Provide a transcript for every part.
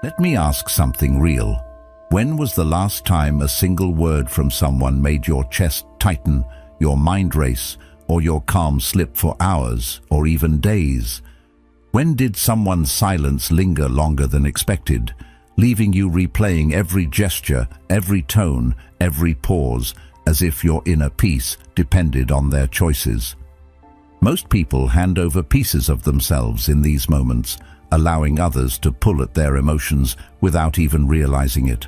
Let me ask something real. When was the last time a single word from someone made your chest tighten, your mind race, or your calm slip for hours or even days? When did someone's silence linger longer than expected, leaving you replaying every gesture, every tone, every pause, as if your inner peace depended on their choices? Most people hand over pieces of themselves in these moments, allowing others to pull at their emotions without even realizing it.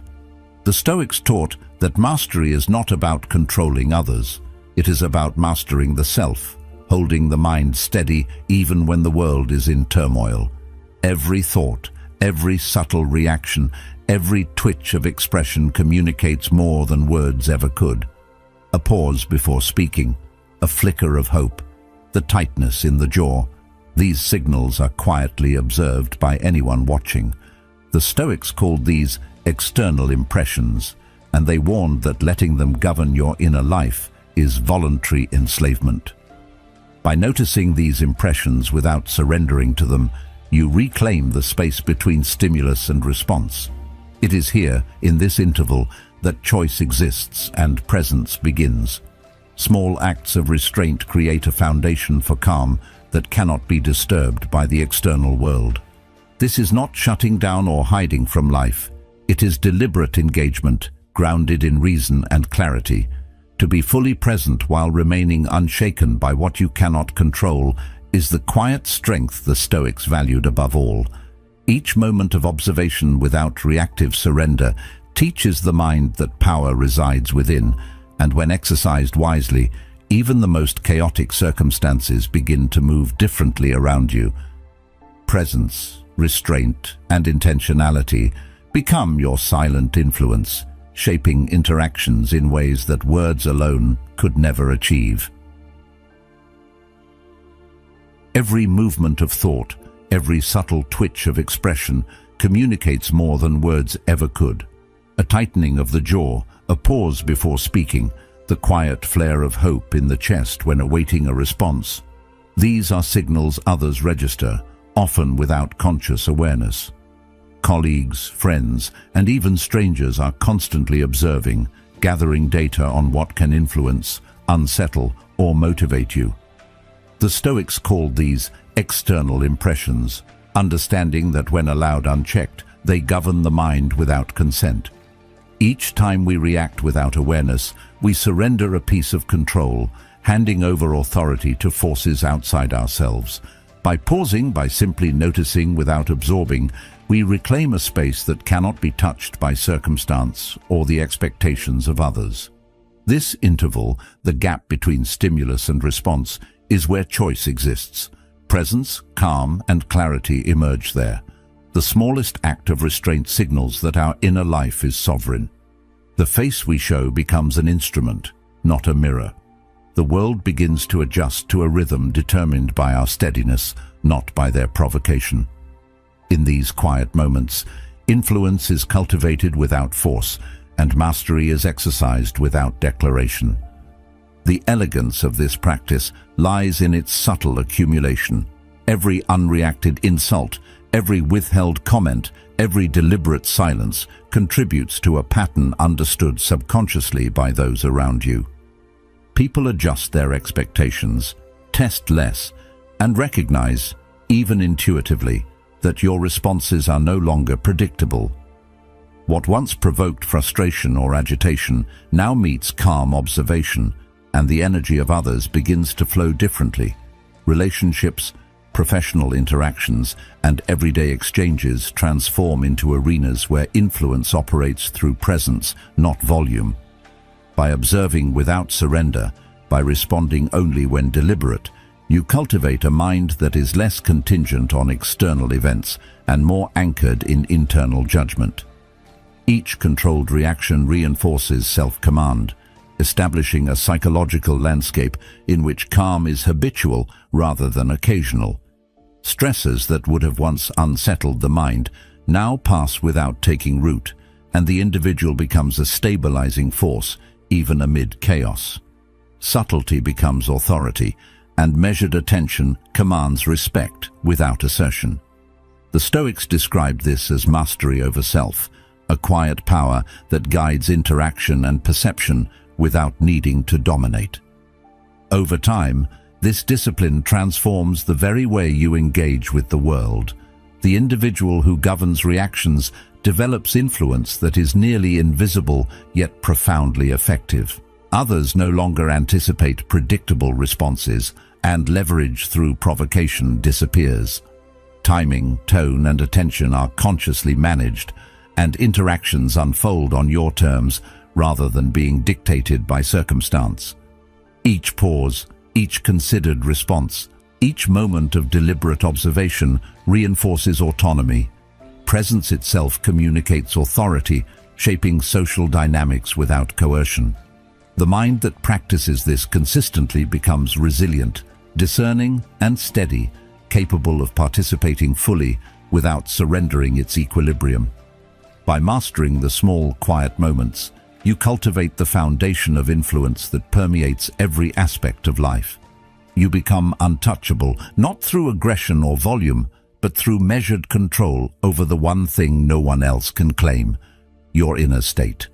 The Stoics taught that mastery is not about controlling others. It is about mastering the self, holding the mind steady even when the world is in turmoil. Every thought, every subtle reaction, every twitch of expression communicates more than words ever could. A pause before speaking, a flicker of hope, the tightness in the jaw. These signals are quietly observed by anyone watching. The Stoics called these external impressions, and they warned that letting them govern your inner life is voluntary enslavement. By noticing these impressions without surrendering to them, you reclaim the space between stimulus and response. It is here, in this interval, that choice exists and presence begins. Small acts of restraint create a foundation for calm that cannot be disturbed by the external world. This is not shutting down or hiding from life. It is deliberate engagement, grounded in reason and clarity. To be fully present while remaining unshaken by what you cannot control is the quiet strength the Stoics valued above all. Each moment of observation without reactive surrender teaches the mind that power resides within, and when exercised wisely, even the most chaotic circumstances begin to move differently around you. Presence, restraint, and intentionality become your silent influence, shaping interactions in ways that words alone could never achieve. Every movement of thought, every subtle twitch of expression communicates more than words ever could. A tightening of the jaw, a pause before speaking, the quiet flare of hope in the chest when awaiting a response. These are signals others register, often without conscious awareness. Colleagues, friends, and even strangers are constantly observing, gathering data on what can influence, unsettle, or motivate you. The Stoics called these external impressions, understanding that when allowed unchecked, they govern the mind without consent. Each time we react without awareness, we surrender a piece of control, handing over authority to forces outside ourselves. By pausing, by simply noticing without absorbing, we reclaim a space that cannot be touched by circumstance or the expectations of others. This interval, the gap between stimulus and response, is where choice exists. Presence, calm, and clarity emerge there. The smallest act of restraint signals that our inner life is sovereign. The face we show becomes an instrument, not a mirror. The world begins to adjust to a rhythm determined by our steadiness, not by their provocation. In these quiet moments, influence is cultivated without force, and mastery is exercised without declaration. The elegance of this practice lies in its subtle accumulation. Every unreacted insult, every withheld comment, every deliberate silence contributes to a pattern understood subconsciously by those around you. People adjust their expectations, test less, and recognize, even intuitively, that your responses are no longer predictable. What once provoked frustration or agitation now meets calm observation, and the energy of others begins to flow differently. Relationships, professional interactions, and everyday exchanges transform into arenas where influence operates through presence, not volume. By observing without surrender, by responding only when deliberate, you cultivate a mind that is less contingent on external events and more anchored in internal judgment. Each controlled reaction reinforces self-command, establishing a psychological landscape in which calm is habitual rather than occasional. Stresses that would have once unsettled the mind now pass without taking root, and the individual becomes a stabilizing force even amid chaos. Subtlety becomes authority, and measured attention commands respect without assertion. The Stoics described this as mastery over self, a quiet power that guides interaction and perception without needing to dominate. Over time, this discipline transforms the very way you engage with the world. The individual who governs reactions develops influence that is nearly invisible yet profoundly effective. Others no longer anticipate predictable responses, and leverage through provocation disappears. Timing, tone, and attention are consciously managed, and interactions unfold on your terms rather than being dictated by circumstance. Each pause, each considered response, each moment of deliberate observation reinforces autonomy. Presence itself communicates authority, shaping social dynamics without coercion. The mind that practices this consistently becomes resilient, discerning, and steady, capable of participating fully without surrendering its equilibrium. By mastering the small, quiet moments, you cultivate the foundation of influence that permeates every aspect of life. You become untouchable, not through aggression or volume, but through measured control over the one thing no one else can claim: your inner state.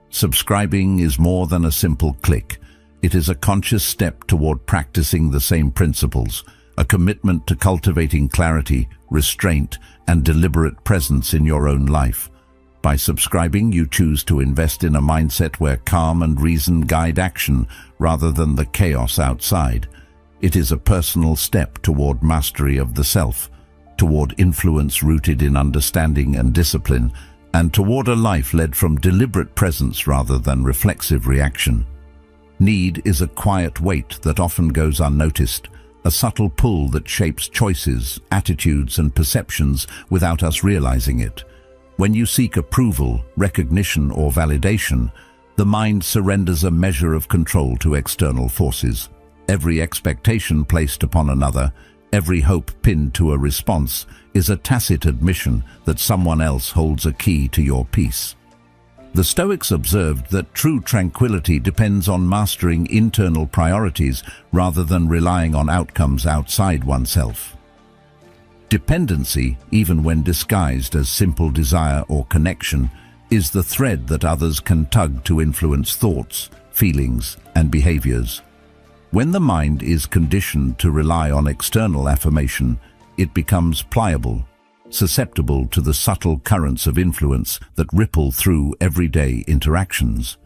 Subscribing is more than a simple click. It is a conscious step toward practicing the same principles, a commitment to cultivating clarity, restraint, and deliberate presence in your own life. By subscribing, you choose to invest in a mindset where calm and reason guide action rather than the chaos outside. It is a personal step toward mastery of the self, toward influence rooted in understanding and discipline, and toward a life led from deliberate presence rather than reflexive reaction. Need is a quiet weight that often goes unnoticed, a subtle pull that shapes choices, attitudes, and perceptions without us realizing it. When you seek approval, recognition, or validation, the mind surrenders a measure of control to external forces. Every expectation placed upon another, every hope pinned to a response, is a tacit admission that someone else holds a key to your peace. The Stoics observed that true tranquility depends on mastering internal priorities rather than relying on outcomes outside oneself. Dependency, even when disguised as simple desire or connection, is the thread that others can tug to influence thoughts, feelings, and behaviors. When the mind is conditioned to rely on external affirmation, it becomes pliable, susceptible to the subtle currents of influence that ripple through everyday interactions.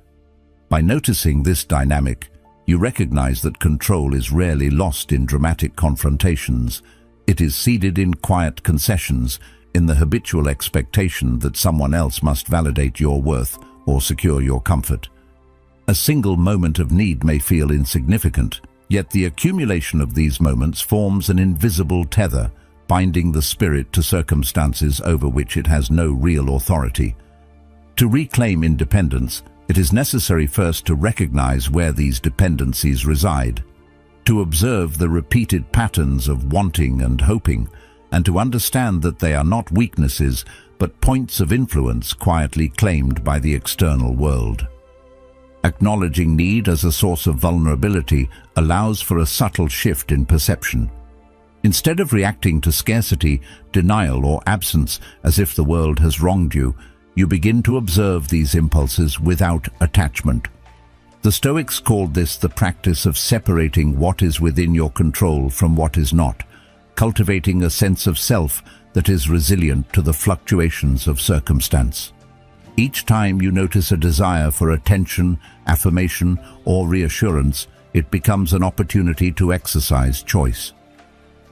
By noticing this dynamic, you recognize that control is rarely lost in dramatic confrontations. It is seeded in quiet concessions, in the habitual expectation that someone else must validate your worth or secure your comfort. A single moment of need may feel insignificant, yet the accumulation of these moments forms an invisible tether, binding the spirit to circumstances over which it has no real authority. To reclaim independence, it is necessary first to recognize where these dependencies reside, to observe the repeated patterns of wanting and hoping, and to understand that they are not weaknesses but points of influence quietly claimed by the external world. Acknowledging need as a source of vulnerability allows for a subtle shift in perception. Instead of reacting to scarcity, denial, or absence as if the world has wronged you, you begin to observe these impulses without attachment. The Stoics called this the practice of separating what is within your control from what is not, cultivating a sense of self that is resilient to the fluctuations of circumstance. Each time you notice a desire for attention, affirmation, or reassurance, it becomes an opportunity to exercise choice.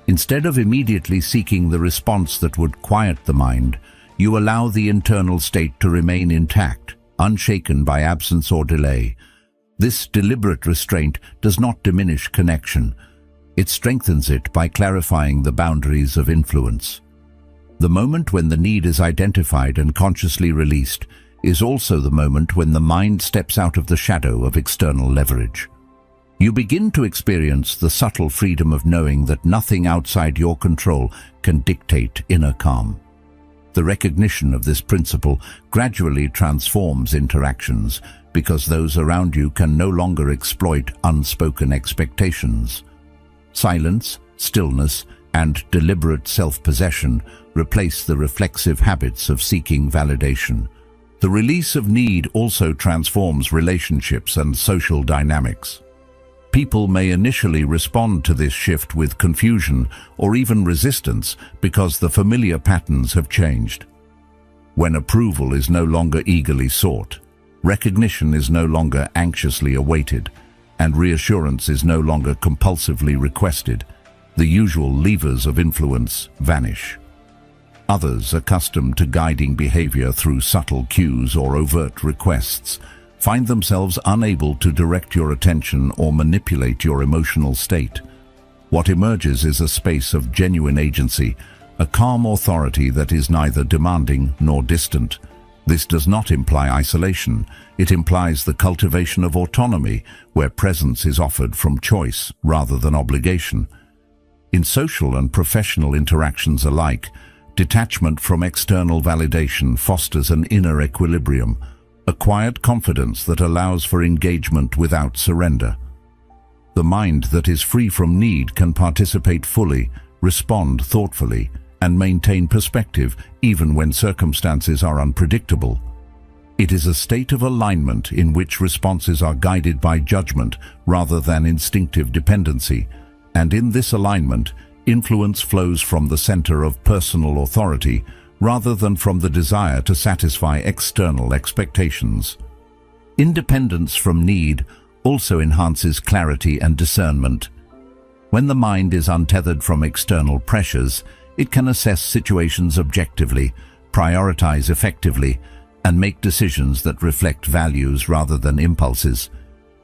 Instead of immediately seeking the response that would quiet the mind, you allow the internal state to remain intact, unshaken by absence or delay. This deliberate restraint does not diminish connection. It strengthens it by clarifying the boundaries of influence. The moment when the need is identified and consciously released is also the moment when the mind steps out of the shadow of external leverage. You begin to experience the subtle freedom of knowing that nothing outside your control can dictate inner calm. The recognition of this principle gradually transforms interactions because those around you can no longer exploit unspoken expectations. Silence, stillness, and deliberate self-possession replace the reflexive habits of seeking validation. The release of need also transforms relationships and social dynamics. People may initially respond to this shift with confusion or even resistance because the familiar patterns have changed. When approval is no longer eagerly sought, recognition is no longer anxiously awaited, and reassurance is no longer compulsively requested, the usual levers of influence vanish. Others, accustomed to guiding behavior through subtle cues or overt requests, find themselves unable to direct your attention or manipulate your emotional state. What emerges is a space of genuine agency, a calm authority that is neither demanding nor distant. This does not imply isolation. It implies the cultivation of autonomy, where presence is offered from choice rather than obligation. In social and professional interactions alike, detachment from external validation fosters an inner equilibrium, a quiet confidence that allows for engagement without surrender. The mind that is free from need can participate fully, respond thoughtfully, and maintain perspective even when circumstances are unpredictable. It is a state of alignment in which responses are guided by judgment rather than instinctive dependency, and in this alignment, influence flows from the center of personal authority rather than from the desire to satisfy external expectations. Independence from need also enhances clarity and discernment. When the mind is untethered from external pressures, it can assess situations objectively, prioritize effectively, and make decisions that reflect values rather than impulses.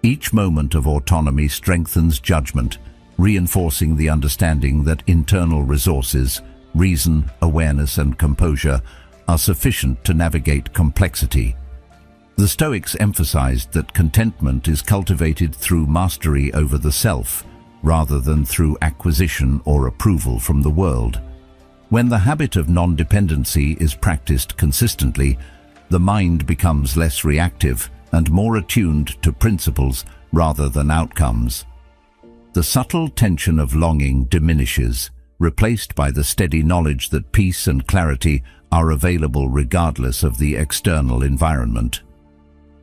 Each moment of autonomy strengthens judgment, reinforcing the understanding that internal resources, reason, awareness, and composure are sufficient to navigate complexity. The Stoics emphasized that contentment is cultivated through mastery over the self, rather than through acquisition or approval from the world. When the habit of non-dependency is practiced consistently, the mind becomes less reactive and more attuned to principles rather than outcomes. The subtle tension of longing diminishes, replaced by the steady knowledge that peace and clarity are available regardless of the external environment.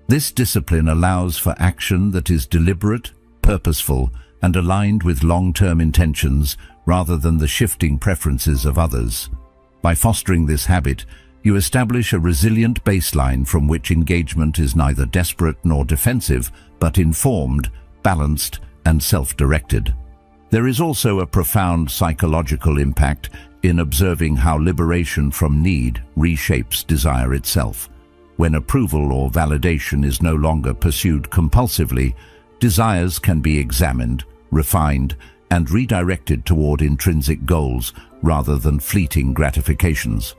This discipline allows for action that is deliberate, purposeful, and aligned with long-term intentions rather than the shifting preferences of others. By fostering this habit, you establish a resilient baseline from which engagement is neither desperate nor defensive, but informed, balanced, and self-directed. There is also a profound psychological impact in observing how liberation from need reshapes desire itself. When approval or validation is no longer pursued compulsively, desires can be examined, refined, and redirected toward intrinsic goals rather than fleeting gratifications.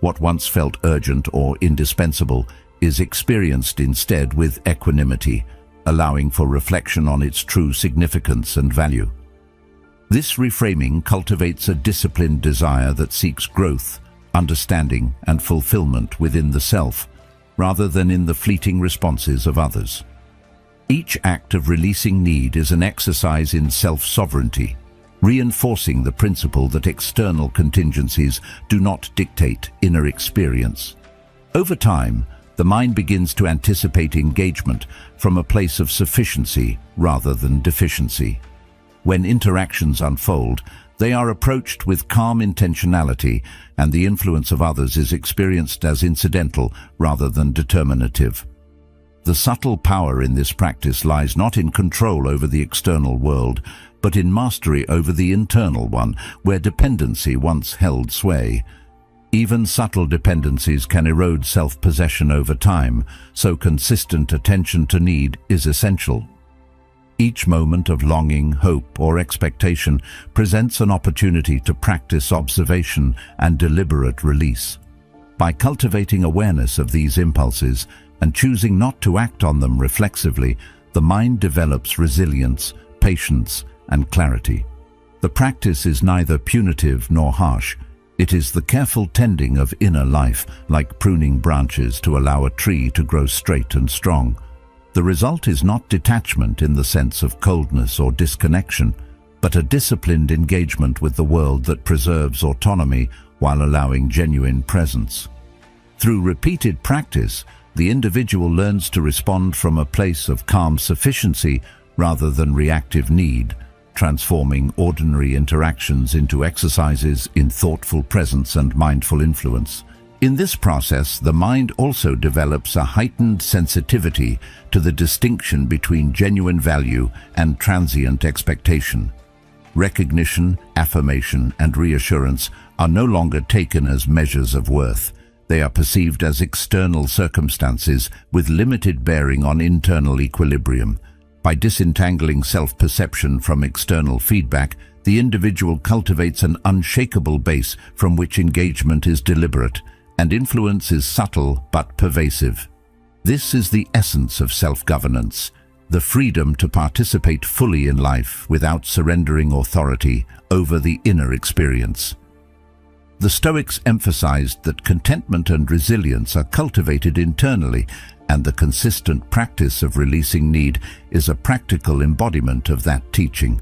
What once felt urgent or indispensable is experienced instead with equanimity, allowing for reflection on its true significance and value. This reframing cultivates a disciplined desire that seeks growth, understanding, and fulfillment within the self, rather than in the fleeting responses of others. Each act of releasing need is an exercise in self-sovereignty, reinforcing the principle that external contingencies do not dictate inner experience. Over time, the mind begins to anticipate engagement from a place of sufficiency rather than deficiency. When interactions unfold, they are approached with calm intentionality, and the influence of others is experienced as incidental rather than determinative. The subtle power in this practice lies not in control over the external world, but in mastery over the internal one, where dependency once held sway. Even subtle dependencies can erode self-possession over time, so consistent attention to need is essential. Each moment of longing, hope, or expectation presents an opportunity to practice observation and deliberate release. By cultivating awareness of these impulses and choosing not to act on them reflexively, the mind develops resilience, patience, and clarity. The practice is neither punitive nor harsh. It is the careful tending of inner life, like pruning branches to allow a tree to grow straight and strong. The result is not detachment in the sense of coldness or disconnection, but but a disciplined engagement with the world that preserves autonomy while allowing genuine presence. Through repeated practice, the individual learns to respond from a place of calm sufficiency rather than reactive need, transforming ordinary interactions into exercises in thoughtful presence and mindful influence. In this process, the mind also develops a heightened sensitivity to the distinction between genuine value and transient expectation. Recognition, affirmation, and reassurance are no longer taken as measures of worth. They are perceived as external circumstances with limited bearing on internal equilibrium. By disentangling self-perception from external feedback, the individual cultivates an unshakable base from which engagement is deliberate and influence is subtle but pervasive. This is the essence of self-governance, the freedom to participate fully in life without surrendering authority over the inner experience. The Stoics emphasized that contentment and resilience are cultivated internally, and the consistent practice of releasing need is a practical embodiment of that teaching.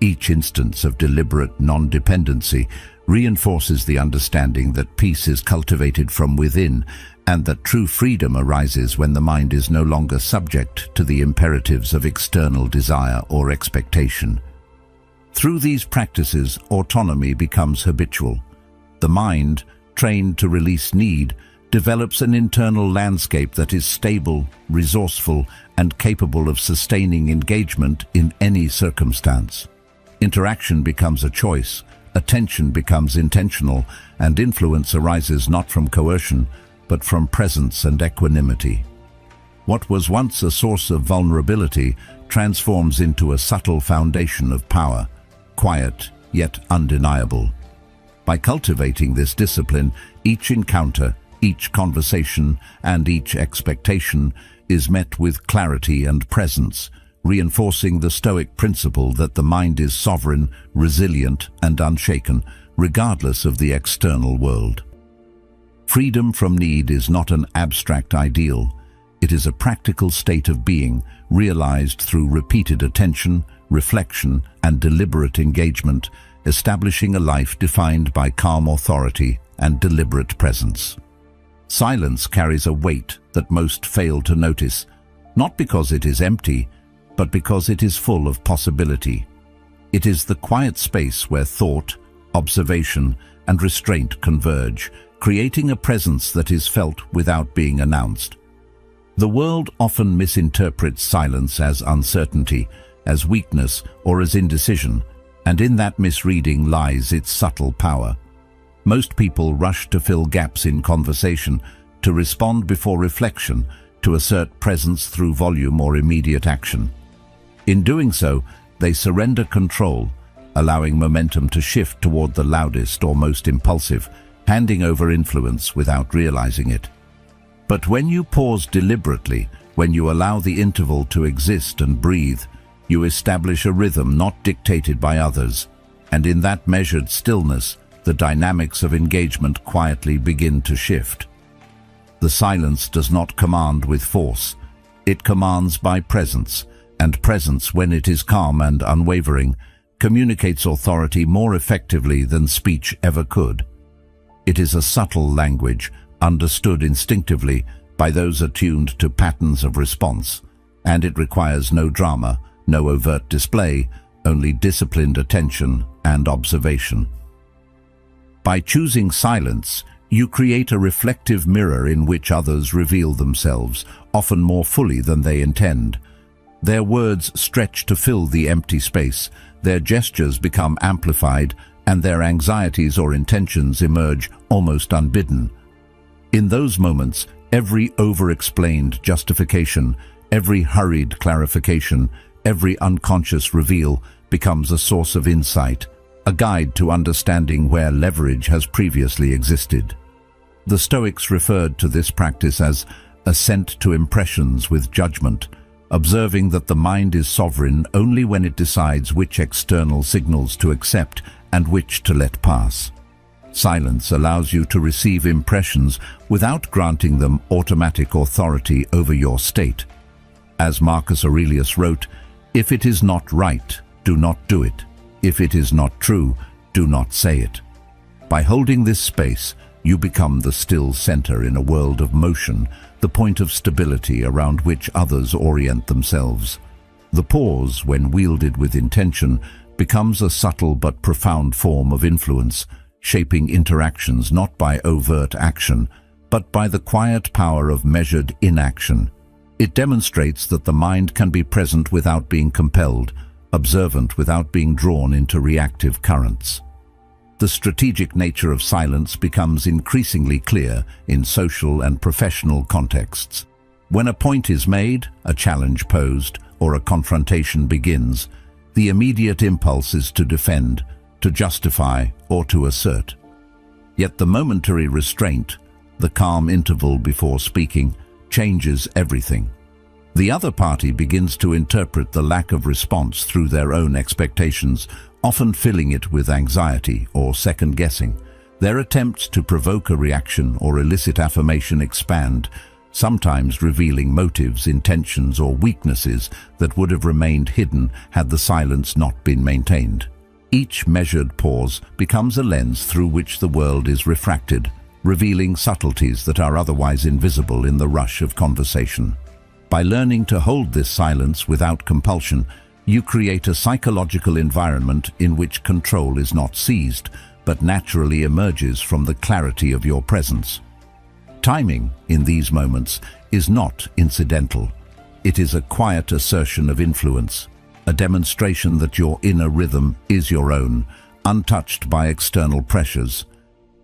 Each instance of deliberate non-dependency reinforces the understanding that peace is cultivated from within and that true freedom arises when the mind is no longer subject to the imperatives of external desire or expectation. Through these practices, autonomy becomes habitual. The mind, trained to release need, develops an internal landscape that is stable, resourceful, and capable of sustaining engagement in any circumstance. Interaction becomes a choice, attention becomes intentional, and influence arises not from coercion, but from presence and equanimity. What was once a source of vulnerability transforms into a subtle foundation of power, quiet yet undeniable. By cultivating this discipline, each encounter, each conversation, and each expectation is met with clarity and presence, reinforcing the Stoic principle that the mind is sovereign, resilient, and unshaken, regardless of the external world. Freedom from need is not an abstract ideal. It is a practical state of being, realized through repeated attention, reflection, and deliberate engagement, establishing a life defined by calm authority and deliberate presence. Silence carries a weight that most fail to notice, not because it is empty, but because it is full of possibility. It is the quiet space where thought, observation, and restraint converge, creating a presence that is felt without being announced. The world often misinterprets silence as uncertainty, as weakness, or as indecision, and in that misreading lies its subtle power. Most people rush to fill gaps in conversation, to respond before reflection, to assert presence through volume or immediate action. In doing so, they surrender control, allowing momentum to shift toward the loudest or most impulsive, handing over influence without realizing it. But when you pause deliberately, when you allow the interval to exist and breathe, you establish a rhythm not dictated by others, and in that measured stillness, the dynamics of engagement quietly begin to shift. The silence does not command with force. It commands by presence, and presence, when it is calm and unwavering, communicates authority more effectively than speech ever could. It is a subtle language, understood instinctively by those attuned to patterns of response, and it requires no drama, no overt display, only disciplined attention and observation. By choosing silence, you create a reflective mirror in which others reveal themselves, often more fully than they intend. Their words stretch to fill the empty space, their gestures become amplified, and their anxieties or intentions emerge almost unbidden. In those moments, every over-explained justification, every hurried clarification, every unconscious reveal becomes a source of insight, a guide to understanding where leverage has previously existed. The Stoics referred to this practice as assent to impressions with judgment, observing that the mind is sovereign only when it decides which external signals to accept and which to let pass. Silence allows you to receive impressions without granting them automatic authority over your state. As Marcus Aurelius wrote, "If it is not right, do not do it. If it is not true, do not say it. By holding this space, you become the still center in a world of motion, the point of stability around which others orient themselves. The pause, when wielded with intention, becomes a subtle but profound form of influence, shaping interactions not by overt action, but by the quiet power of measured inaction. It demonstrates that the mind can be present without being compelled, observant without being drawn into reactive currents. The strategic nature of silence becomes increasingly clear in social and professional contexts. When a point is made, a challenge posed, or a confrontation begins, the immediate impulse is to defend, to justify, or to assert. Yet the momentary restraint, the calm interval before speaking, changes everything. The other party begins to interpret the lack of response through their own expectations, often filling it with anxiety or second-guessing. Their attempts to provoke a reaction or elicit affirmation expand, sometimes revealing motives, intentions, or weaknesses that would have remained hidden had the silence not been maintained. Each measured pause becomes a lens through which the world is refracted, revealing subtleties that are otherwise invisible in the rush of conversation. By learning to hold this silence without compulsion, you create a psychological environment in which control is not seized, but naturally emerges from the clarity of your presence. Timing, in these moments, is not incidental. It is a quiet assertion of influence, a demonstration that your inner rhythm is your own, untouched by external pressures.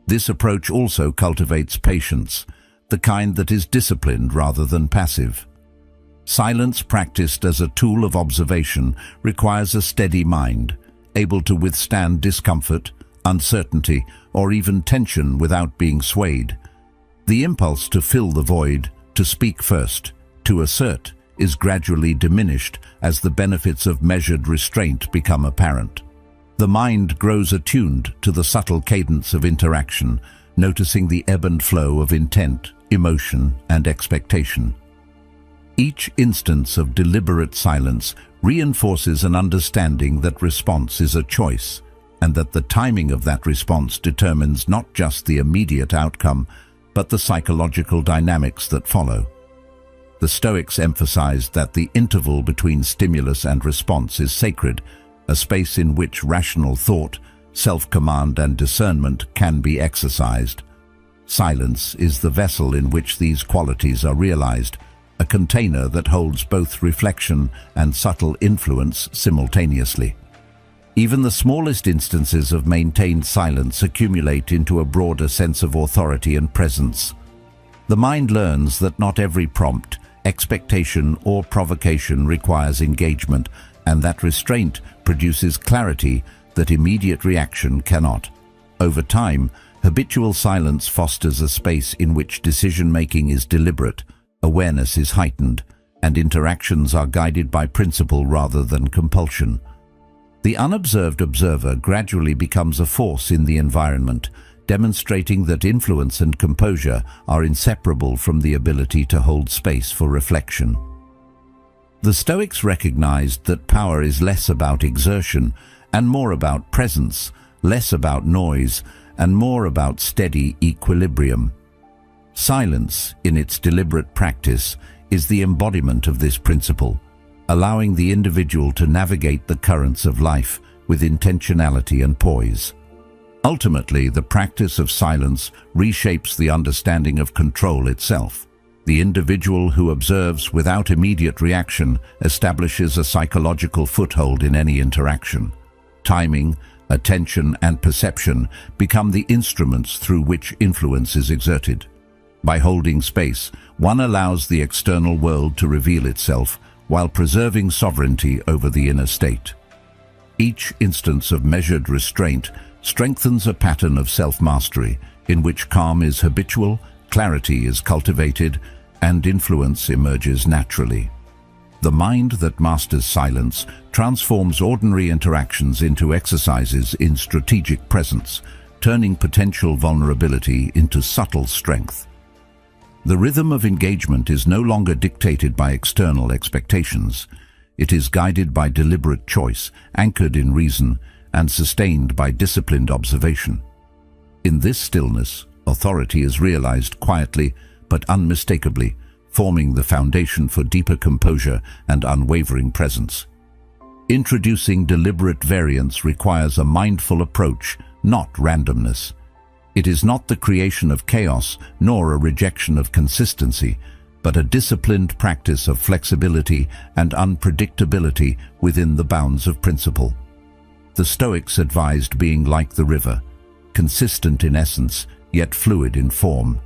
This approach also cultivates patience, the kind that is disciplined rather than passive. Silence practiced as a tool of observation requires a steady mind, able to withstand discomfort, uncertainty, or even tension without being swayed. The impulse to fill the void, to speak first, to assert, is gradually diminished as the benefits of measured restraint become apparent. The mind grows attuned to the subtle cadence of interaction, noticing the ebb and flow of intent, emotion, and expectation. Each instance of deliberate silence reinforces an understanding that response is a choice, and that the timing of that response determines not just the immediate outcome, but the psychological dynamics that follow. The Stoics emphasized that the interval between stimulus and response is sacred, a space in which rational thought, self-command, and discernment can be exercised. Silence is the vessel in which these qualities are realized, a container that holds both reflection and subtle influence simultaneously. Even the smallest instances of maintained silence accumulate into a broader sense of authority and presence. The mind learns that not every prompt, expectation, or provocation requires engagement, and that restraint produces clarity that immediate reaction cannot. Over time, habitual silence fosters a space in which decision-making is deliberate, awareness is heightened, and interactions are guided by principle rather than compulsion. The unobserved observer gradually becomes a force in the environment, demonstrating that influence and composure are inseparable from the ability to hold space for reflection. The Stoics recognized that power is less about exertion and more about presence, less about noise and more about steady equilibrium. Silence, in its deliberate practice, is the embodiment of this principle, allowing the individual to navigate the currents of life with intentionality and poise. Ultimately, the practice of silence reshapes the understanding of control itself. The individual who observes without immediate reaction establishes a psychological foothold in any interaction. Timing, attention, and perception become the instruments through which influence is exerted. By holding space, one allows the external world to reveal itself while preserving sovereignty over the inner state. Each instance of measured restraint strengthens a pattern of self-mastery in which calm is habitual, clarity is cultivated, and influence emerges naturally. The mind that masters silence transforms ordinary interactions into exercises in strategic presence, turning potential vulnerability into subtle strength. The rhythm of engagement is no longer dictated by external expectations. It is guided by deliberate choice, anchored in reason, and sustained by disciplined observation. In this stillness, authority is realized quietly but unmistakably, forming the foundation for deeper composure and unwavering presence. Introducing deliberate variance requires a mindful approach, not randomness. It is not the creation of chaos nor a rejection of consistency, but a disciplined practice of flexibility and unpredictability within the bounds of principle. The Stoics advised being like the river, consistent in essence, yet fluid in form.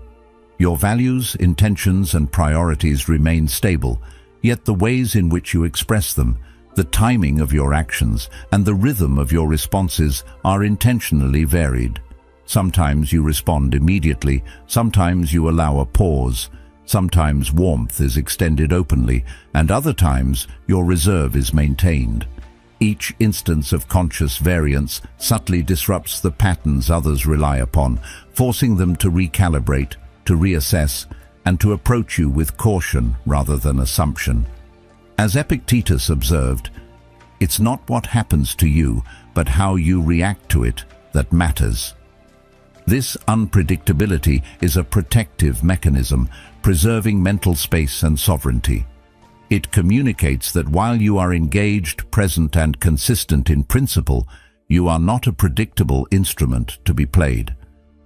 Your values, intentions, and priorities remain stable, yet the ways in which you express them, the timing of your actions, and the rhythm of your responses are intentionally varied. Sometimes you respond immediately, sometimes you allow a pause, sometimes warmth is extended openly, and other times your reserve is maintained. Each instance of conscious variance subtly disrupts the patterns others rely upon, forcing them to recalibrate, to reassess, and to approach you with caution rather than assumption. As Epictetus observed, it's not what happens to you, but how you react to it that matters. This unpredictability is a protective mechanism, preserving mental space and sovereignty. It communicates that while you are engaged, present, and consistent in principle, you are not a predictable instrument to be played.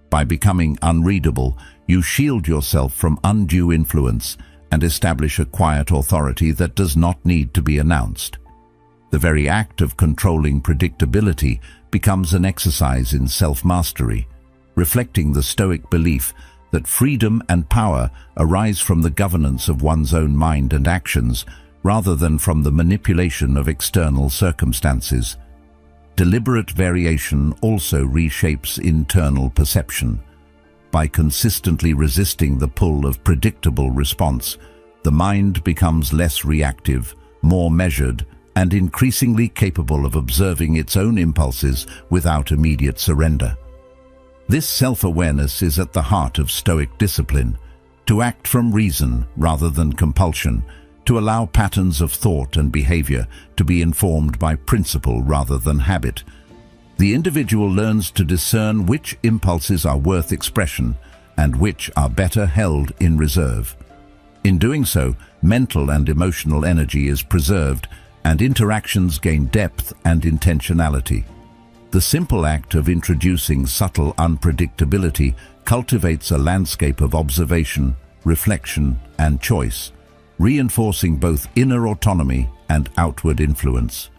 By becoming unreadable, you shield yourself from undue influence and establish a quiet authority that does not need to be announced. The very act of controlling predictability becomes an exercise in self-mastery, reflecting the Stoic belief that freedom and power arise from the governance of one's own mind and actions rather than from the manipulation of external circumstances. Deliberate variation also reshapes internal perception. By consistently resisting the pull of predictable response, the mind becomes less reactive, more measured, and increasingly capable of observing its own impulses without immediate surrender. This self-awareness is at the heart of Stoic discipline, to act from reason rather than compulsion, to allow patterns of thought and behavior to be informed by principle rather than habit. The individual learns to discern which impulses are worth expression and which are better held in reserve. In doing so, mental and emotional energy is preserved and interactions gain depth and intentionality. The simple act of introducing subtle unpredictability cultivates a landscape of observation, reflection, and choice, reinforcing both inner autonomy and outward influence.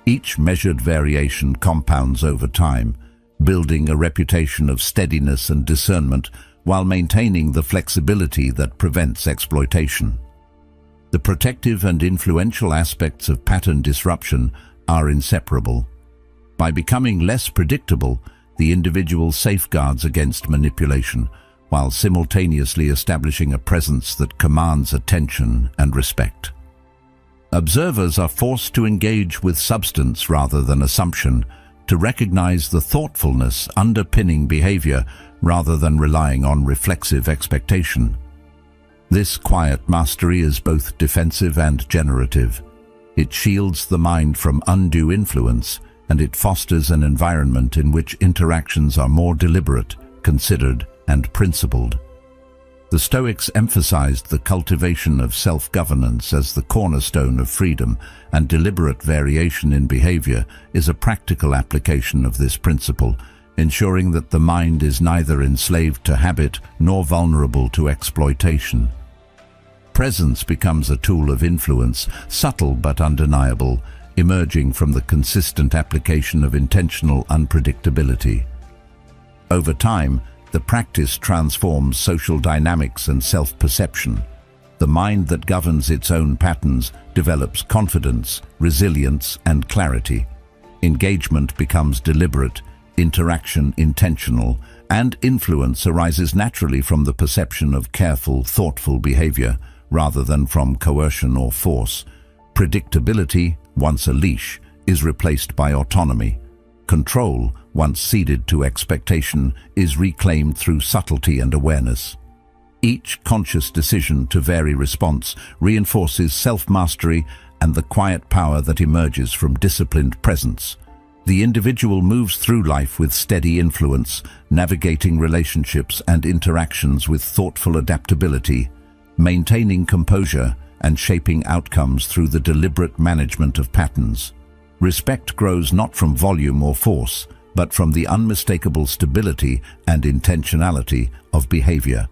Each measured variation compounds over time, building a reputation of steadiness and discernment while maintaining the flexibility that prevents exploitation. The protective and influential aspects of pattern disruption are inseparable. By becoming less predictable, the individual safeguards against manipulation, while simultaneously establishing a presence that commands attention and respect. Observers are forced to engage with substance rather than assumption, to recognize the thoughtfulness underpinning behavior rather than relying on reflexive expectation. This quiet mastery is both defensive and generative. It shields the mind from undue influence, and it fosters an environment in which interactions are more deliberate, considered, and principled. The Stoics emphasized the cultivation of self-governance as the cornerstone of freedom, and deliberate variation in behavior is a practical application of this principle, ensuring that the mind is neither enslaved to habit nor vulnerable to exploitation. Presence becomes a tool of influence, subtle but undeniable, emerging from the consistent application of intentional unpredictability. Over time, the practice transforms social dynamics and self-perception. The mind that governs its own patterns develops confidence, resilience, and clarity. Engagement becomes deliberate, interaction intentional, and influence arises naturally from the perception of careful, thoughtful behavior rather than from coercion or force. Predictability, once a leash, is replaced by autonomy. Control, once ceded to expectation, is reclaimed through subtlety and awareness. Each conscious decision to vary response reinforces self-mastery and the quiet power that emerges from disciplined presence. The individual moves through life with steady influence, navigating relationships and interactions with thoughtful adaptability, maintaining composure and shaping outcomes through the deliberate management of patterns. Respect grows not from volume or force, but from the unmistakable stability and intentionality of behavior.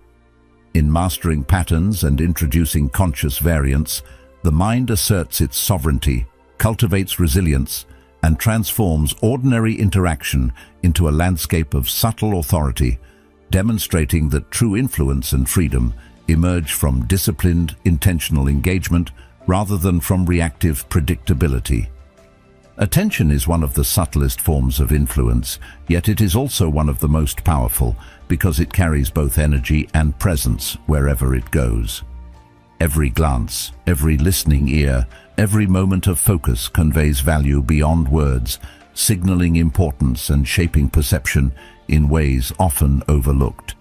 In mastering patterns and introducing conscious variance, the mind asserts its sovereignty, cultivates resilience, and transforms ordinary interaction into a landscape of subtle authority, demonstrating that true influence and freedom emerge from disciplined, intentional engagement rather than from reactive predictability. Attention is one of the subtlest forms of influence, yet it is also one of the most powerful because it carries both energy and presence wherever it goes. Every glance, every listening ear, every moment of focus conveys value beyond words, signaling importance and shaping perception in ways often overlooked.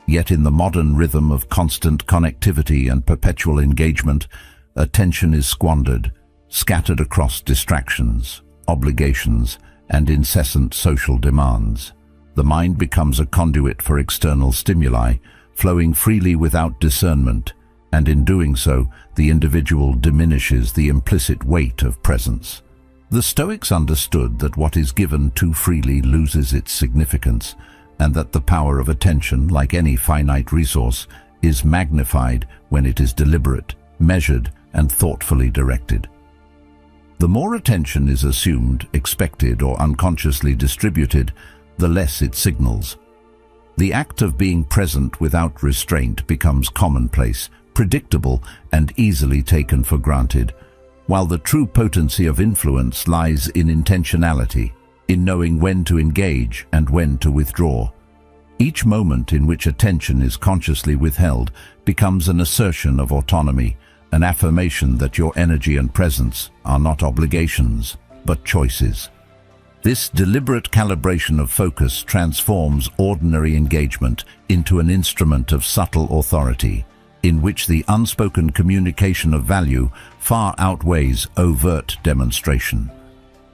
Yet in the modern rhythm of constant connectivity and perpetual engagement, attention is squandered, scattered across distractions, obligations, and incessant social demands. The mind becomes a conduit for external stimuli, flowing freely without discernment, and in doing so, the individual diminishes the implicit weight of presence. The Stoics understood that what is given too freely loses its significance, and that the power of attention, like any finite resource, is magnified when it is deliberate, measured, and thoughtfully directed. The more attention is assumed, expected, or unconsciously distributed, the less it signals. The act of being present without restraint becomes commonplace, predictable, and easily taken for granted, while the true potency of influence lies in intentionality, in knowing when to engage and when to withdraw. Each moment in which attention is consciously withheld becomes an assertion of autonomy, an affirmation that your energy and presence are not obligations, but choices. This deliberate calibration of focus transforms ordinary engagement into an instrument of subtle authority, in which the unspoken communication of value far outweighs overt demonstration.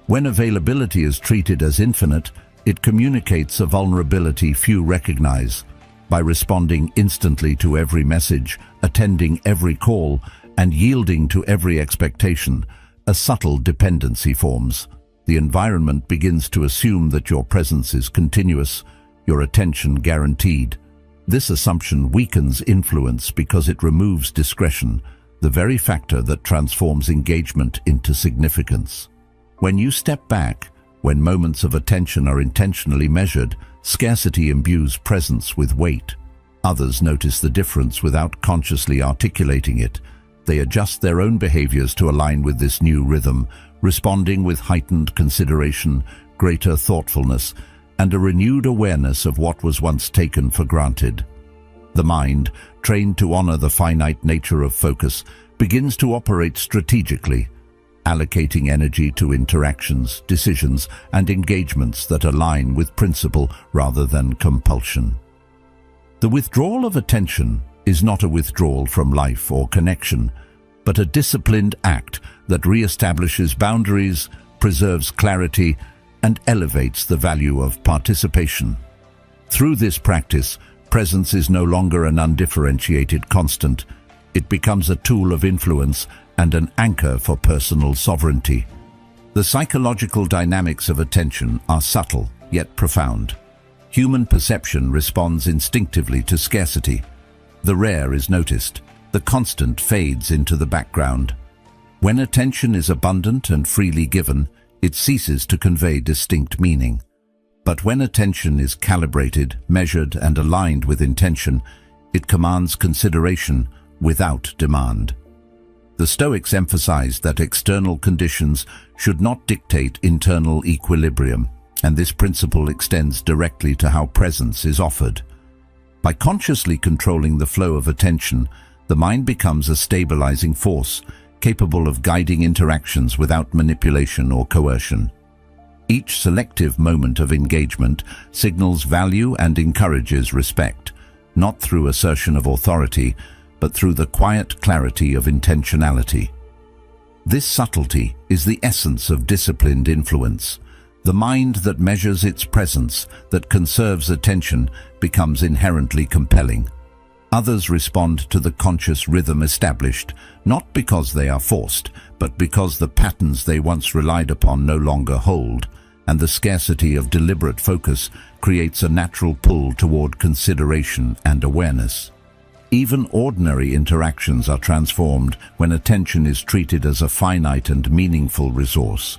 When availability is treated as infinite, it communicates a vulnerability few recognize. By responding instantly to every message, attending every call, and yielding to every expectation, a subtle dependency forms. The environment begins to assume that your presence is continuous, your attention guaranteed. This assumption weakens influence because it removes discretion, the very factor that transforms engagement into significance. When you step back, when moments of attention are intentionally measured, scarcity imbues presence with weight. Others notice the difference without consciously articulating it. They adjust their own behaviors to align with this new rhythm, responding with heightened consideration, greater thoughtfulness, and a renewed awareness of what was once taken for granted. The mind, trained to honor the finite nature of focus, begins to operate strategically, allocating energy to interactions, decisions, and engagements that align with principle rather than compulsion. The withdrawal of attention is not a withdrawal from life or connection, but a disciplined act that reestablishes boundaries, preserves clarity, and elevates the value of participation. Through this practice, presence is no longer an undifferentiated constant. It becomes a tool of influence and an anchor for personal sovereignty. The psychological dynamics of attention are subtle yet profound. Human perception responds instinctively to scarcity. The rare is noticed, the constant fades into the background. When attention is abundant and freely given, it ceases to convey distinct meaning. But when attention is calibrated, measured, and aligned with intention, it commands consideration without demand. The Stoics emphasized that external conditions should not dictate internal equilibrium, and this principle extends directly to how presence is offered. By consciously controlling the flow of attention, the mind becomes a stabilizing force, capable of guiding interactions without manipulation or coercion. Each selective moment of engagement signals value and encourages respect, not through assertion of authority, but through the quiet clarity of intentionality. This subtlety is the essence of disciplined influence, The mind that measures its presence, that conserves attention, becomes inherently compelling. Others respond to the conscious rhythm established, not because they are forced, but because the patterns they once relied upon no longer hold, and the scarcity of deliberate focus creates a natural pull toward consideration and awareness. Even ordinary interactions are transformed when attention is treated as a finite and meaningful resource.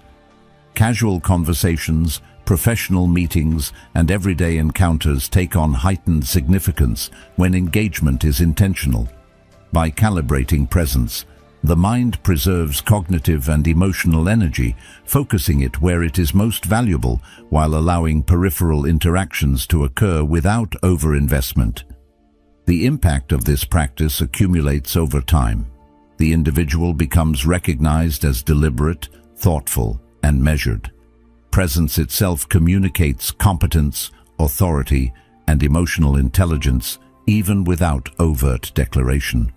Casual conversations, professional meetings, and everyday encounters take on heightened significance when engagement is intentional. By calibrating presence, the mind preserves cognitive and emotional energy, focusing it where it is most valuable while allowing peripheral interactions to occur without overinvestment. The impact of this practice accumulates over time. The individual becomes recognized as deliberate, thoughtful, and measured. Presence itself communicates competence, authority, and emotional intelligence, even without overt declaration.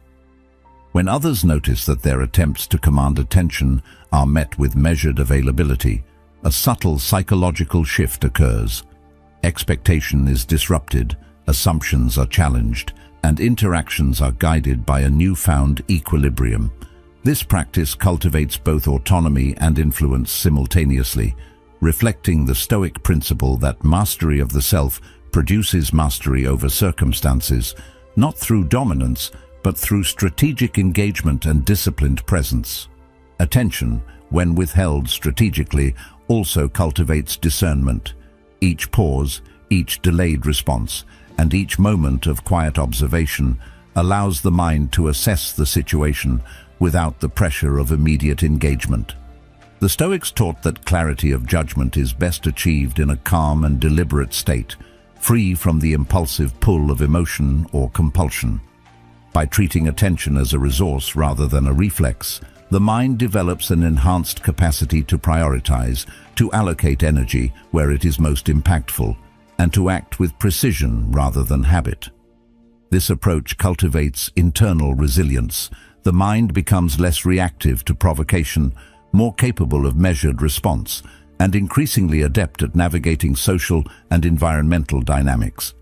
When others notice that their attempts to command attention are met with measured availability, a subtle psychological shift occurs. Expectation is disrupted, assumptions are challenged, and interactions are guided by a newfound equilibrium. This practice cultivates both autonomy and influence simultaneously, reflecting the Stoic principle that mastery of the self produces mastery over circumstances, not through dominance, but through strategic engagement and disciplined presence. Attention, when withheld strategically, also cultivates discernment. Each pause, each delayed response, and each moment of quiet observation allows the mind to assess the situation without the pressure of immediate engagement. The Stoics taught that clarity of judgment is best achieved in a calm and deliberate state, free from the impulsive pull of emotion or compulsion. By treating attention as a resource rather than a reflex, the mind develops an enhanced capacity to prioritize, to allocate energy where it is most impactful, and to act with precision rather than habit. This approach cultivates internal resilience. The mind becomes less reactive to provocation, more capable of measured response, and increasingly adept at navigating social and environmental dynamics.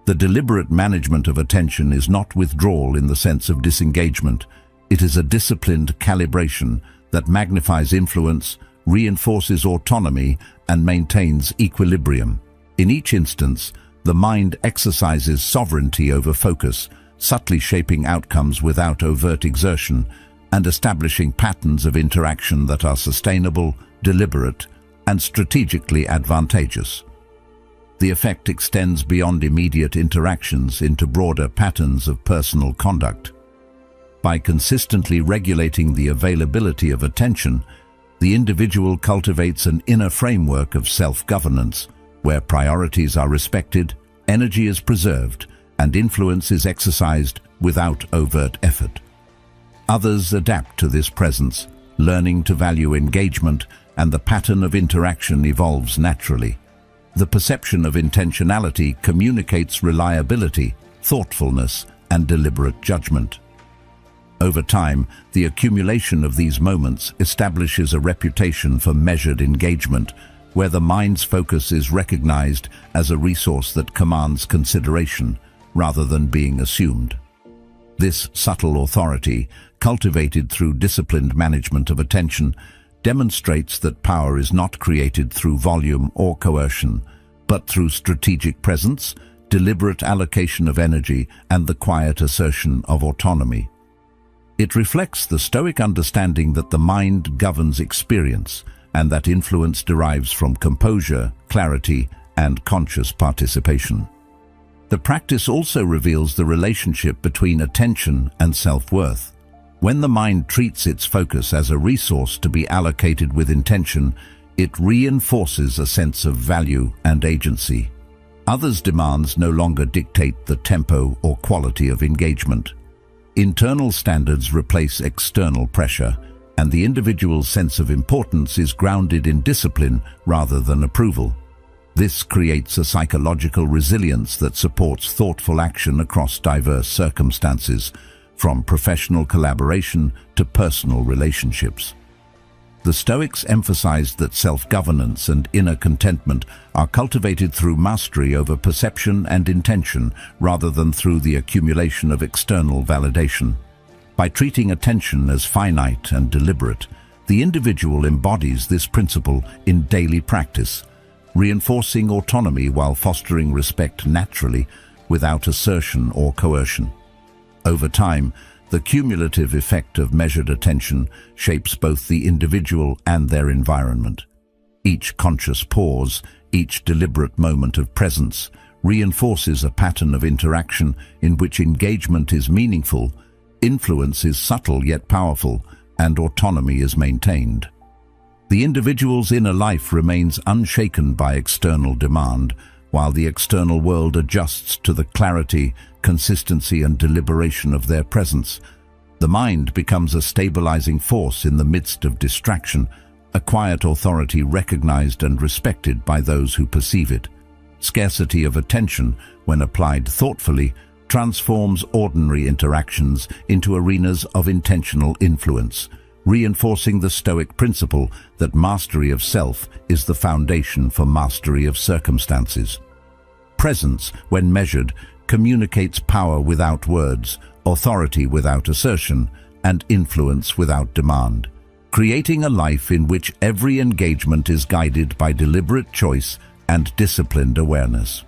The deliberate management of attention is not withdrawal in the sense of disengagement. It is a disciplined calibration that magnifies influence, reinforces autonomy, and maintains equilibrium. In each instance, the mind exercises sovereignty over focus, subtly shaping outcomes without overt exertion, and establishing patterns of interaction that are sustainable, deliberate, and strategically advantageous. The effect extends beyond immediate interactions into broader patterns of personal conduct. By consistently regulating the availability of attention, the individual cultivates an inner framework of self-governance, where priorities are respected, energy is preserved, and influence is exercised without overt effort. Others adapt to this presence, learning to value engagement, and the pattern of interaction evolves naturally. The perception of intentionality communicates reliability, thoughtfulness, and deliberate judgment. Over time, the accumulation of these moments establishes a reputation for measured engagement, where the mind's focus is recognized as a resource that commands consideration rather than being assumed. This subtle authority, cultivated through disciplined management of attention, demonstrates that power is not created through volume or coercion, but through strategic presence, deliberate allocation of energy, and the quiet assertion of autonomy. It reflects the Stoic understanding that the mind governs experience, and that influence derives from composure, clarity, and conscious participation. The practice also reveals the relationship between attention and self-worth. When the mind treats its focus as a resource to be allocated with intention, it reinforces a sense of value and agency. Others' demands no longer dictate the tempo or quality of engagement. Internal standards replace external pressure, and the individual's sense of importance is grounded in discipline rather than approval. This creates a psychological resilience that supports thoughtful action across diverse circumstances, from professional collaboration to personal relationships. The Stoics emphasized that self-governance and inner contentment are cultivated through mastery over perception and intention rather than through the accumulation of external validation. By treating attention as finite and deliberate, the individual embodies this principle in daily practice, reinforcing autonomy while fostering respect naturally without assertion or coercion. Over time, the cumulative effect of measured attention shapes both the individual and their environment. Each conscious pause, each deliberate moment of presence, reinforces a pattern of interaction in which engagement is meaningful, influence is subtle yet powerful, and autonomy is maintained. The individual's inner life remains unshaken by external demand, while the external world adjusts to the clarity, consistency, and deliberation of their presence. The mind becomes a stabilizing force in the midst of distraction, a quiet authority recognized and respected by those who perceive it. Scarcity of attention, when applied thoughtfully, transforms ordinary interactions into arenas of intentional influence, reinforcing the Stoic principle that mastery of self is the foundation for mastery of circumstances. Presence, when measured, communicates power without words, authority without assertion, and influence without demand, creating a life in which every engagement is guided by deliberate choice and disciplined awareness.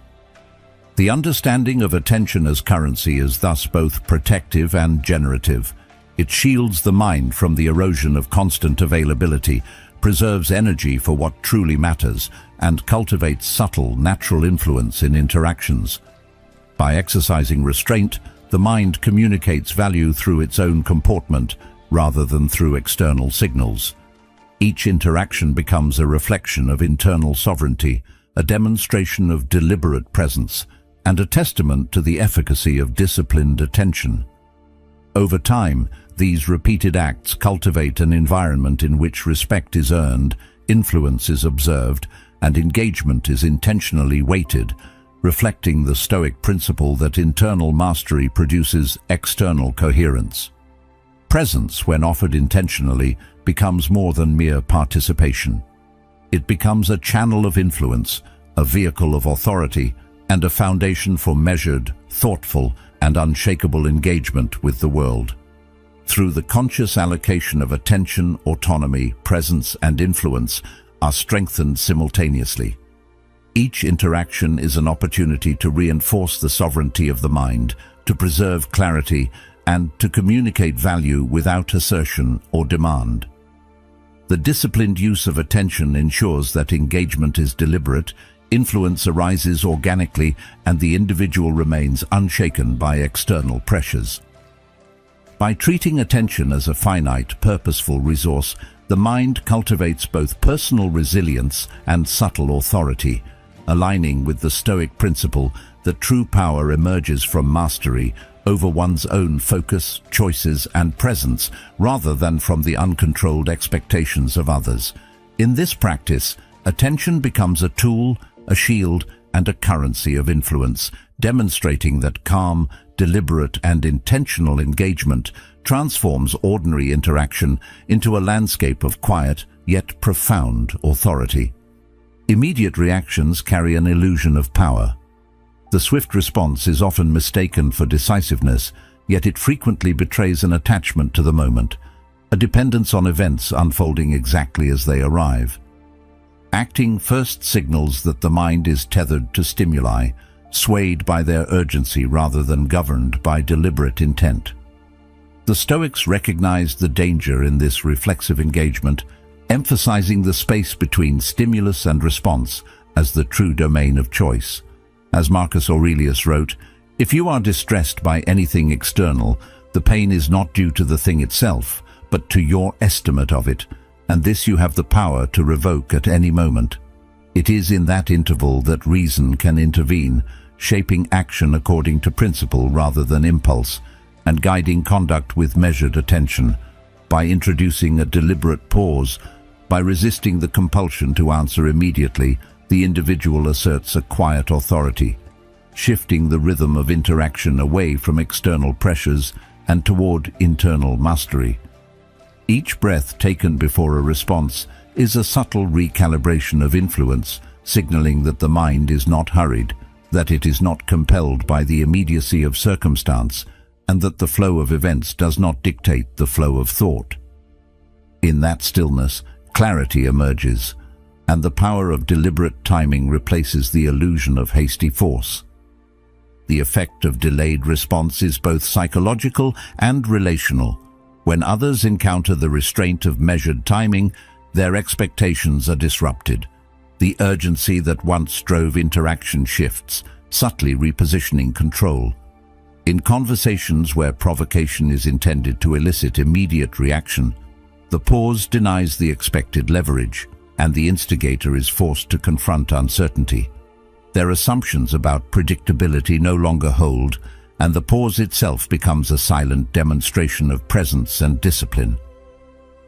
The understanding of attention as currency is thus both protective and generative. It shields the mind from the erosion of constant availability, preserves energy for what truly matters, and cultivates subtle, natural influence in interactions. By exercising restraint, the mind communicates value through its own comportment rather than through external signals. Each interaction becomes a reflection of internal sovereignty, a demonstration of deliberate presence, and a testament to the efficacy of disciplined attention. Over time, these repeated acts cultivate an environment in which respect is earned, influence is observed, and engagement is intentionally weighted, reflecting the Stoic principle that internal mastery produces external coherence. Presence, when offered intentionally, becomes more than mere participation. It becomes a channel of influence, a vehicle of authority, and a foundation for measured, thoughtful, and unshakable engagement with the world. Through the conscious allocation of attention, autonomy, presence, and influence are strengthened simultaneously. Each interaction is an opportunity to reinforce the sovereignty of the mind, to preserve clarity, and to communicate value without assertion or demand. The disciplined use of attention ensures that engagement is deliberate, influence arises organically, and the individual remains unshaken by external pressures. By treating attention as a finite, purposeful resource, the mind cultivates both personal resilience and subtle authority, aligning with the Stoic principle that true power emerges from mastery over one's own focus, choices, and presence, rather than from the uncontrolled expectations of others. In this practice, attention becomes a tool, a shield, and a currency of influence, demonstrating that calm, deliberate, and intentional engagement transforms ordinary interaction into a landscape of quiet yet profound authority. Immediate reactions carry an illusion of power. The swift response is often mistaken for decisiveness, yet it frequently betrays an attachment to the moment, a dependence on events unfolding exactly as they arrive. Acting first signals that the mind is tethered to stimuli, swayed by their urgency rather than governed by deliberate intent. The Stoics recognized the danger in this reflexive engagement, emphasizing the space between stimulus and response as the true domain of choice. As Marcus Aurelius wrote, "If you are distressed by anything external, the pain is not due to the thing itself, but to your estimate of it, and this you have the power to revoke at any moment. It is in that interval that reason can intervene, shaping action according to principle rather than impulse, and guiding conduct with measured attention. By introducing a deliberate pause, by resisting the compulsion to answer immediately, the individual asserts a quiet authority, shifting the rhythm of interaction away from external pressures and toward internal mastery." Each breath taken before a response is a subtle recalibration of influence, signaling that the mind is not hurried, that it is not compelled by the immediacy of circumstance, and that the flow of events does not dictate the flow of thought. In that stillness, clarity emerges, and the power of deliberate timing replaces the illusion of hasty force. The effect of delayed response is both psychological and relational. When others encounter the restraint of measured timing, their expectations are disrupted. The urgency that once drove interaction shifts, subtly repositioning control. In conversations where provocation is intended to elicit immediate reaction, the pause denies the expected leverage, and the instigator is forced to confront uncertainty. Their assumptions about predictability no longer hold, and the pause itself becomes a silent demonstration of presence and discipline.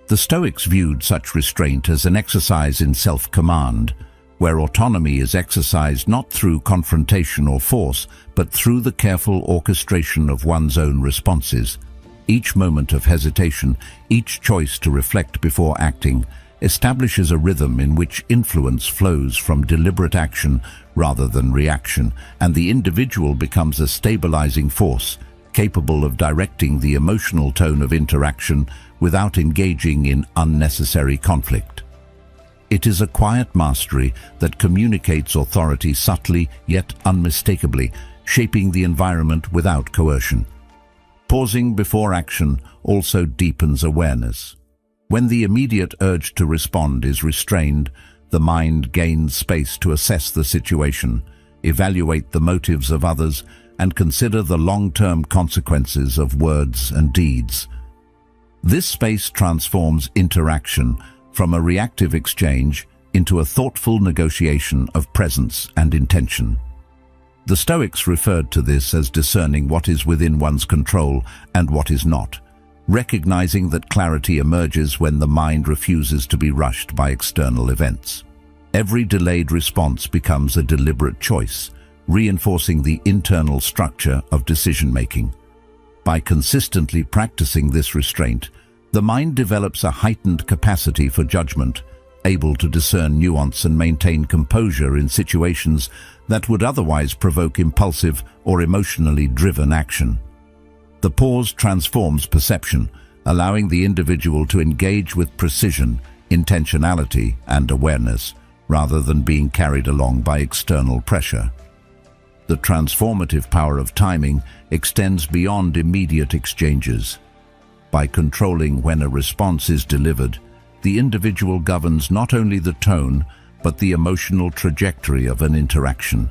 The Stoics viewed such restraint as an exercise in self-command, where autonomy is exercised not through confrontation or force, but through the careful orchestration of one's own responses. Each moment of hesitation, each choice to reflect before acting, establishes a rhythm in which influence flows from deliberate action rather than reaction, and the individual becomes a stabilizing force, capable of directing the emotional tone of interaction without engaging in unnecessary conflict. It is a quiet mastery that communicates authority subtly yet unmistakably, shaping the environment without coercion. Pausing before action also deepens awareness. When the immediate urge to respond is restrained, the mind gains space to assess the situation, evaluate the motives of others, and consider the long-term consequences of words and deeds. This space transforms interaction from a reactive exchange into a thoughtful negotiation of presence and intention. The Stoics referred to this as discerning what is within one's control and what is not, recognizing that clarity emerges when the mind refuses to be rushed by external events. Every delayed response becomes a deliberate choice, reinforcing the internal structure of decision-making. By consistently practicing this restraint, the mind develops a heightened capacity for judgment, able to discern nuance and maintain composure in situations that would otherwise provoke impulsive or emotionally driven action. The pause transforms perception, allowing the individual to engage with precision, intentionality, and awareness, rather than being carried along by external pressure. The transformative power of timing extends beyond immediate exchanges. By controlling when a response is delivered, the individual governs not only the tone, but the emotional trajectory of an interaction.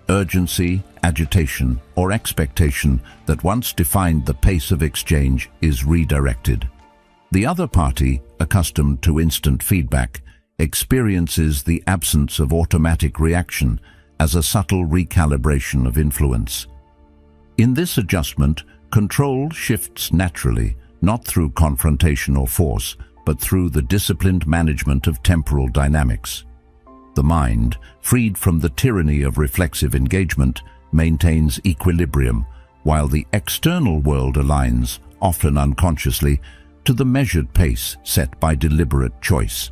Urgency, agitation, or expectation that once defined the pace of exchange is redirected. The other party, accustomed to instant feedback, experiences the absence of automatic reaction as a subtle recalibration of influence. In this adjustment, control shifts naturally, not through confrontation or force, but through the disciplined management of temporal dynamics. The mind, freed from the tyranny of reflexive engagement, maintains equilibrium, while the external world aligns, often unconsciously, to the measured pace set by deliberate choice.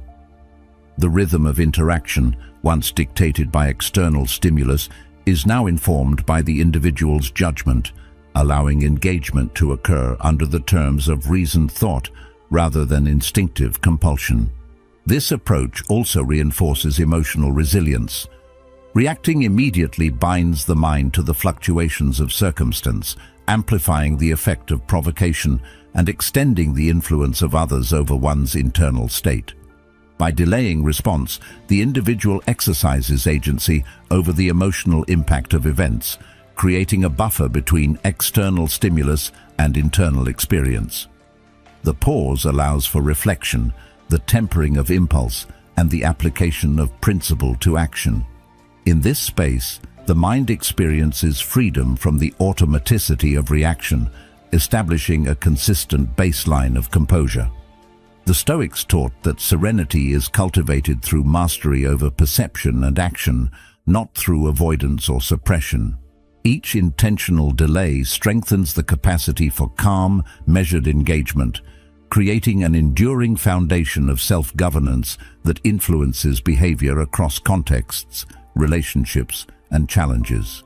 The rhythm of interaction, once dictated by external stimulus, is now informed by the individual's judgment, allowing engagement to occur under the terms of reasoned thought rather than instinctive compulsion. This approach also reinforces emotional resilience. Reacting immediately binds the mind to the fluctuations of circumstance, amplifying the effect of provocation and extending the influence of others over one's internal state. By delaying response, the individual exercises agency over the emotional impact of events, creating a buffer between external stimulus and internal experience. The pause allows for reflection, the tempering of impulse, and the application of principle to action. In this space, the mind experiences freedom from the automaticity of reaction, establishing a consistent baseline of composure. The Stoics taught that serenity is cultivated through mastery over perception and action, not through avoidance or suppression. Each intentional delay strengthens the capacity for calm, measured engagement, creating an enduring foundation of self-governance that influences behavior across contexts, relationships, and challenges.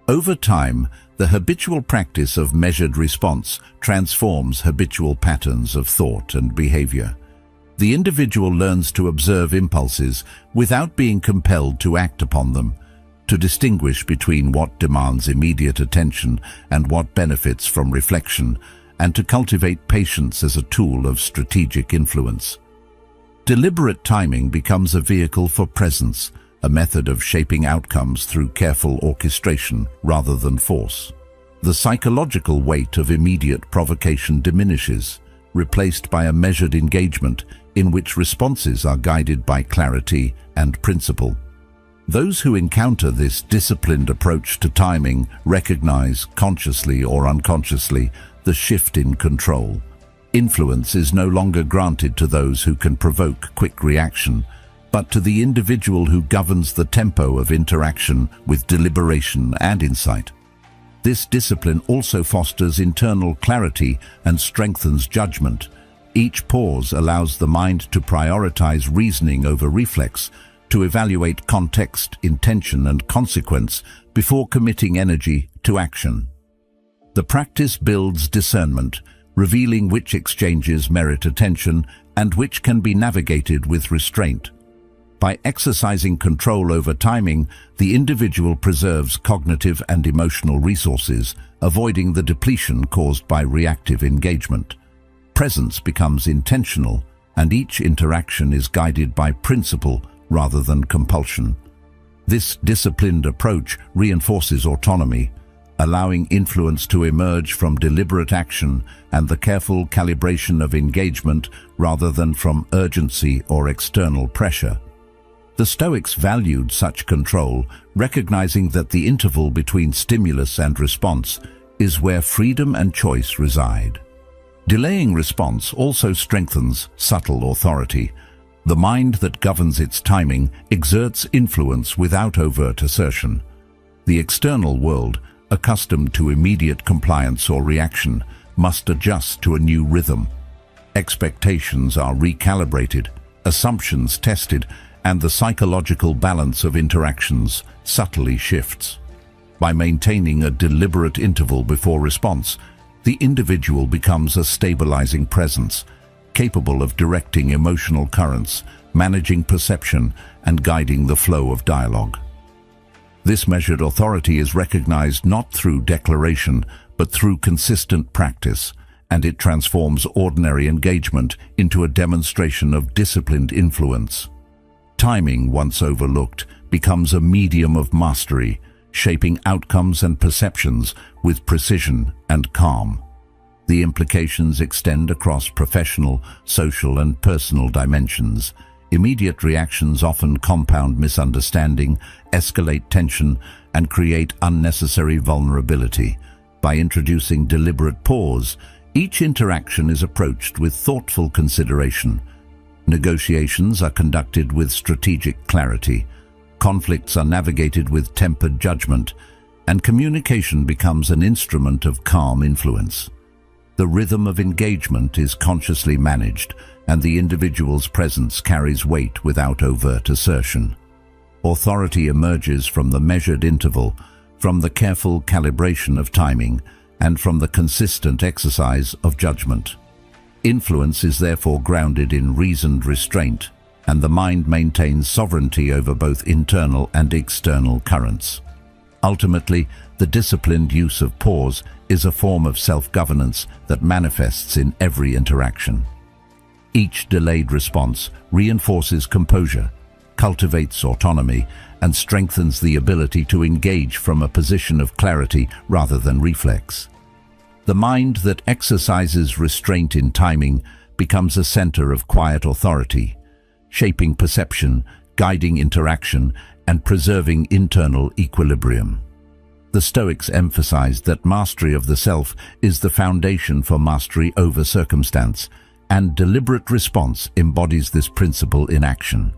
Over time, the habitual practice of measured response transforms habitual patterns of thought and behavior. The individual learns to observe impulses without being compelled to act upon them, to distinguish between what demands immediate attention and what benefits from reflection, and to cultivate patience as a tool of strategic influence. Deliberate timing becomes a vehicle for presence, a method of shaping outcomes through careful orchestration rather than force. The psychological weight of immediate provocation diminishes, replaced by a measured engagement in which responses are guided by clarity and principle. Those who encounter this disciplined approach to timing recognize, consciously or unconsciously, the shift in control. Influence is no longer granted to those who can provoke quick reaction, but to the individual who governs the tempo of interaction with deliberation and insight. This discipline also fosters internal clarity and strengthens judgment. Each pause allows the mind to prioritize reasoning over reflex, to evaluate context, intention, and consequence before committing energy to action. The practice builds discernment, revealing which exchanges merit attention and which can be navigated with restraint. By exercising control over timing, the individual preserves cognitive and emotional resources, avoiding the depletion caused by reactive engagement. Presence becomes intentional, and each interaction is guided by principle rather than compulsion. This disciplined approach reinforces autonomy, allowing influence to emerge from deliberate action and the careful calibration of engagement rather than from urgency or external pressure. The Stoics valued such control, recognizing that the interval between stimulus and response is where freedom and choice reside. Delaying response also strengthens subtle authority. The mind that governs its timing exerts influence without overt assertion. The external world, accustomed to immediate compliance or reaction, must adjust to a new rhythm. Expectations are recalibrated, assumptions tested, and the psychological balance of interactions subtly shifts. By maintaining a deliberate interval before response, the individual becomes a stabilizing presence, capable of directing emotional currents, managing perception, and guiding the flow of dialogue. This measured authority is recognized not through declaration, but through consistent practice, and it transforms ordinary engagement into a demonstration of disciplined influence. Timing, once overlooked, becomes a medium of mastery, shaping outcomes and perceptions with precision and calm. The implications extend across professional, social, and personal dimensions. Immediate reactions often compound misunderstanding, escalate tension, and create unnecessary vulnerability. By introducing deliberate pause, each interaction is approached with thoughtful consideration. Negotiations are conducted with strategic clarity. Conflicts are navigated with tempered judgment, and communication becomes an instrument of calm influence. The rhythm of engagement is consciously managed, and the individual's presence carries weight without overt assertion. Authority emerges from the measured interval, from the careful calibration of timing, and from the consistent exercise of judgment. Influence is therefore grounded in reasoned restraint, and the mind maintains sovereignty over both internal and external currents. Ultimately, the disciplined use of pause is a form of self-governance that manifests in every interaction. Each delayed response reinforces composure, cultivates autonomy, and strengthens the ability to engage from a position of clarity rather than reflex. The mind that exercises restraint in timing becomes a center of quiet authority, shaping perception, guiding interaction, and preserving internal equilibrium. The Stoics emphasized that mastery of the self is the foundation for mastery over circumstance, and deliberate response embodies this principle in action.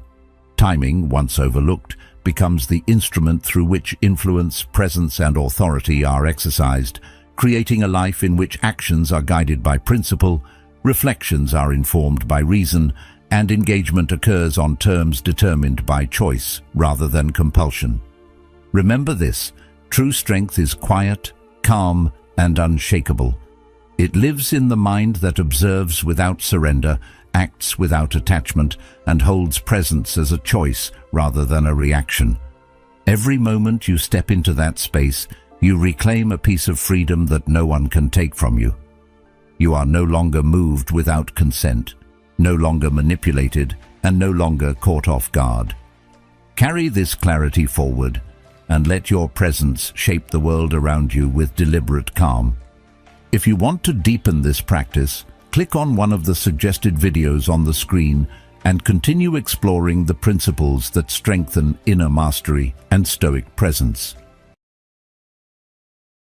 Timing, once overlooked, becomes the instrument through which influence, presence, and authority are exercised, creating a life in which actions are guided by principle, reflections are informed by reason, and engagement occurs on terms determined by choice rather than compulsion. Remember this: true strength is quiet, calm, and unshakable. It lives in the mind that observes without surrender, acts without attachment, and holds presence as a choice rather than a reaction. Every moment you step into that space, you reclaim a piece of freedom that no one can take from you. You are no longer moved without consent, no longer manipulated, and no longer caught off guard. Carry this clarity forward, and let your presence shape the world around you with deliberate calm. If you want to deepen this practice, click on one of the suggested videos on the screen and continue exploring the principles that strengthen inner mastery and Stoic presence.